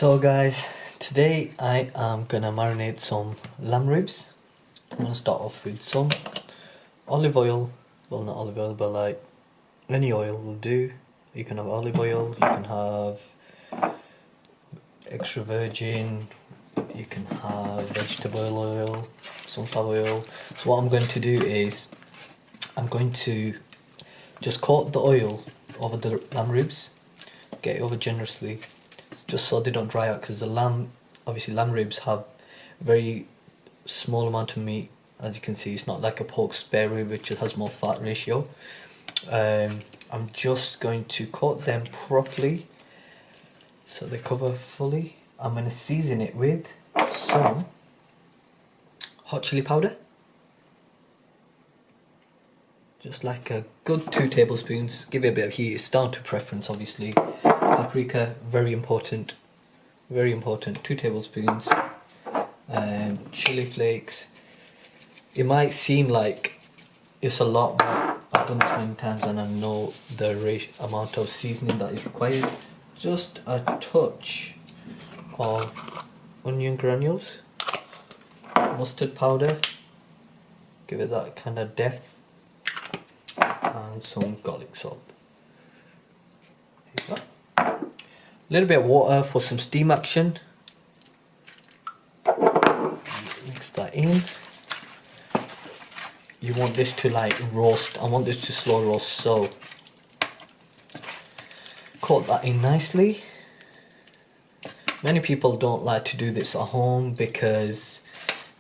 So guys, today I am gonna marinate some lamb ribs. I'm gonna start off with some olive oil. Well, not olive oil, but like any oil will do. You can have olive oil, you can have extra virgin, you can have vegetable oil, sunflower oil. So what I'm going to do is I'm going to just coat the oil over the lamb ribs, get it over generously, just so they don't dry out, because the lamb, obviously lamb ribs have very small amount of meat. As you can see, it's not like a pork spare rib which has more fat ratio. I'm just going to coat them properly so they cover fully. I'm going to season it with some hot chili powder, just like a good 2 tablespoons. Give it a bit of heat, it's down to preference obviously. Paprika, very important, 2 tablespoons. Chili flakes. It might seem like it's a lot, but I've done this many times and I know the amount of seasoning that is required. Just a touch of onion granules, mustard powder, give it that kind of depth, and some garlic salt. There you go. A little bit of water for some steam action. Mix that in. You want this to like roast. I want this to slow roast, so coat that in nicely. Many people don't like to do this at home because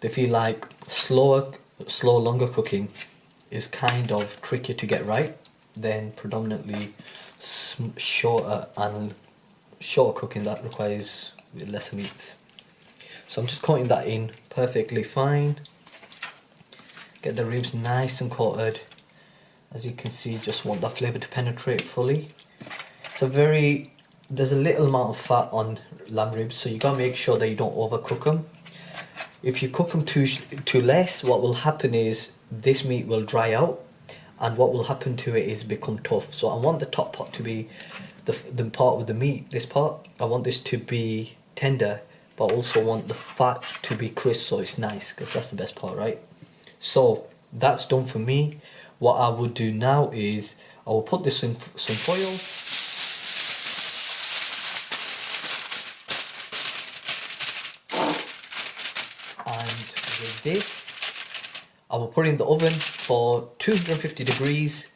they feel like slow, longer cooking is kind of trickier to get right than predominantly shorter cooking that requires lesser meats. So I'm just coating that in perfectly fine. Get the ribs nice and coated. As you can see, just want that flavour to penetrate fully. There's a little amount of fat on lamb ribs, so you gotta make sure that you don't overcook them. If you cook them too less, what will happen is this meat will dry out, and what will happen to it is become tough. So I want the top part to be the part with the meat. This part, I want this to be tender, but also want the fat to be crisp, so it's nice, because that's the best part, right? So that's done for me. What I would do now is I will put this in some foil. And with this, I will put it in the oven for 250 degrees,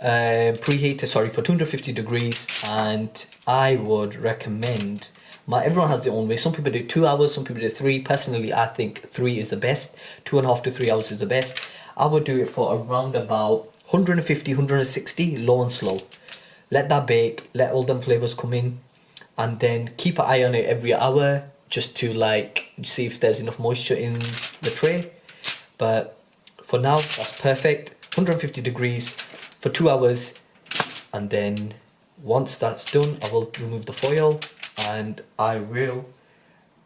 preheated, for 250 degrees, and I would recommend, everyone has their own way. Some people do 2 hours, some people do 3. Personally, I think 3 is the best. 2.5 to 3 hours is the best. I would do it for around about 150, 160, low and slow. Let that bake, let all them flavours come in, and then keep an eye on it every hour, just to like see if there's enough moisture in the tray. But for now, that's perfect. 150 degrees for 2 hours, and then once that's done, I will remove the foil and I will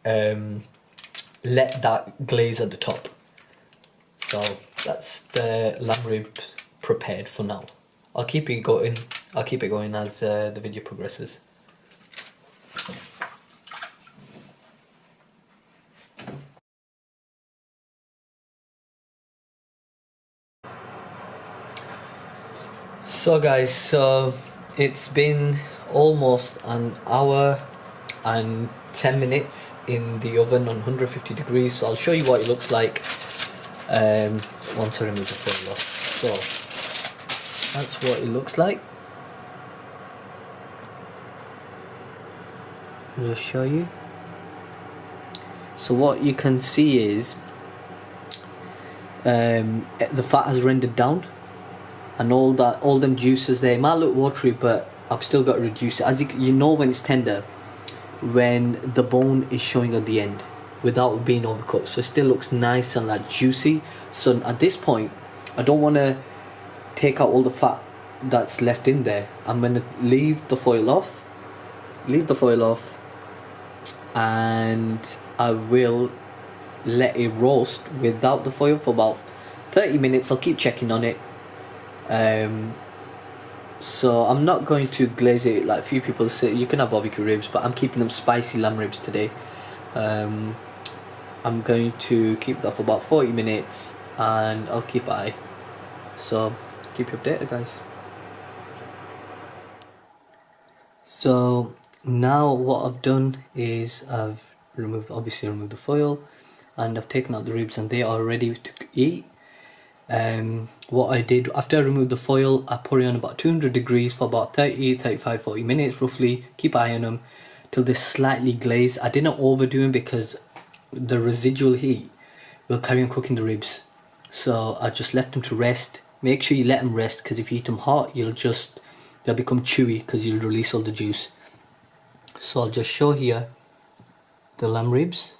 let that glaze at the top. So that's the lamb rib prepared for now. I'll keep it going as the video progresses. So guys, so it's been almost an hour and 10 minutes in the oven on 150 degrees. So I'll show you what it looks like once I remove the foil off. So that's what it looks like. I'll just show you. So what you can see is the fat has rendered down, and all them juices there, it might look watery, but I've still got to reduce it. As you know when it's tender, when the bone is showing at the end without being overcooked, so it still looks nice and like juicy. So at this point, I don't want to take out all the fat that's left in there. I'm going to leave the foil off, and I will let it roast without the foil for about 30 minutes. I'll keep checking on it. So I'm not going to glaze it like a few people say. You can have barbecue ribs, but I'm keeping them spicy lamb ribs today. I'm going to keep that for about 40 minutes and I'll keep an eye. So keep you updated, guys. So now what I've done is I've obviously removed the foil, and I've taken out the ribs and they are ready to eat. What I did after I removed the foil, I put it on about 200 degrees for about 30, 35, 40 minutes roughly. Keep an eye on them till they're slightly glazed. I didn't overdo them because the residual heat will carry on cooking the ribs. So I just left them to rest. Make sure you let them rest, because if you eat them hot, they'll become chewy because you'll release all the juice. So I'll just show here the lamb ribs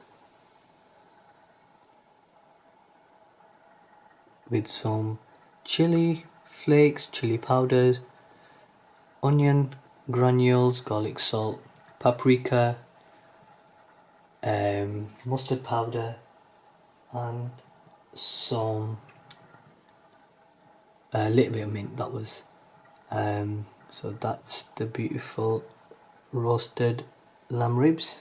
with some chili flakes, chili powders, onion granules, garlic salt, paprika, mustard powder, and some a little bit of mint. That was so that's the beautiful roasted lamb ribs.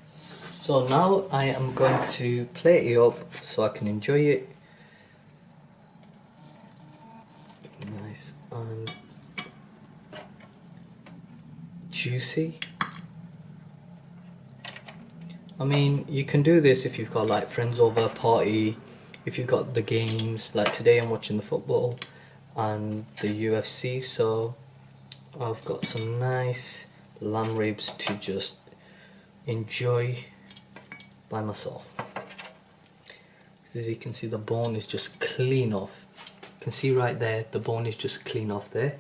So now I am going to plate it up so I can enjoy it. Nice and juicy. I mean, you can do this if you've got like friends over, party, if you've got the games. Like today I'm watching the football and the UFC, so I've got some nice lamb ribs to just enjoy by myself. As you can see, the bone is just clean off. You can see right there, the bone is just clean off there.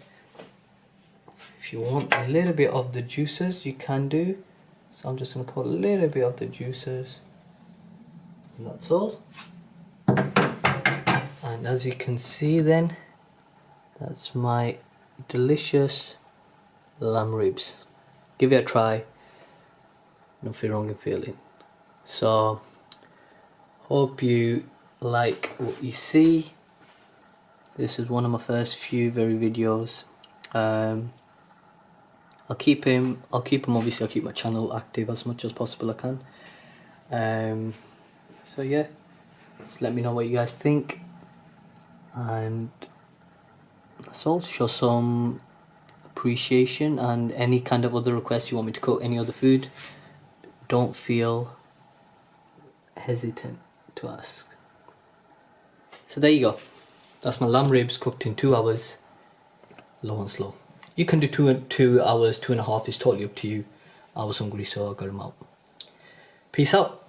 If you want a little bit of the juices, you can do. So I'm just going to put a little bit of the juices, and that's all. And as you can see then, that's my delicious lamb ribs. Give it a try, nothing wrong in feeling. So hope you like what you see. This is one of my first few videos. I'll keep him obviously. I'll keep my channel active as much as possible I can. So yeah, just let me know what you guys think, and that's all. Show some appreciation, and any kind of other requests you want me to cook, any other food, don't feel hesitant to ask. So there you go. That's my lamb ribs cooked in 2 hours, low and slow. You can do 2 hours, 2.5, it's totally up to you. I was hungry, so I got them out. Peace out.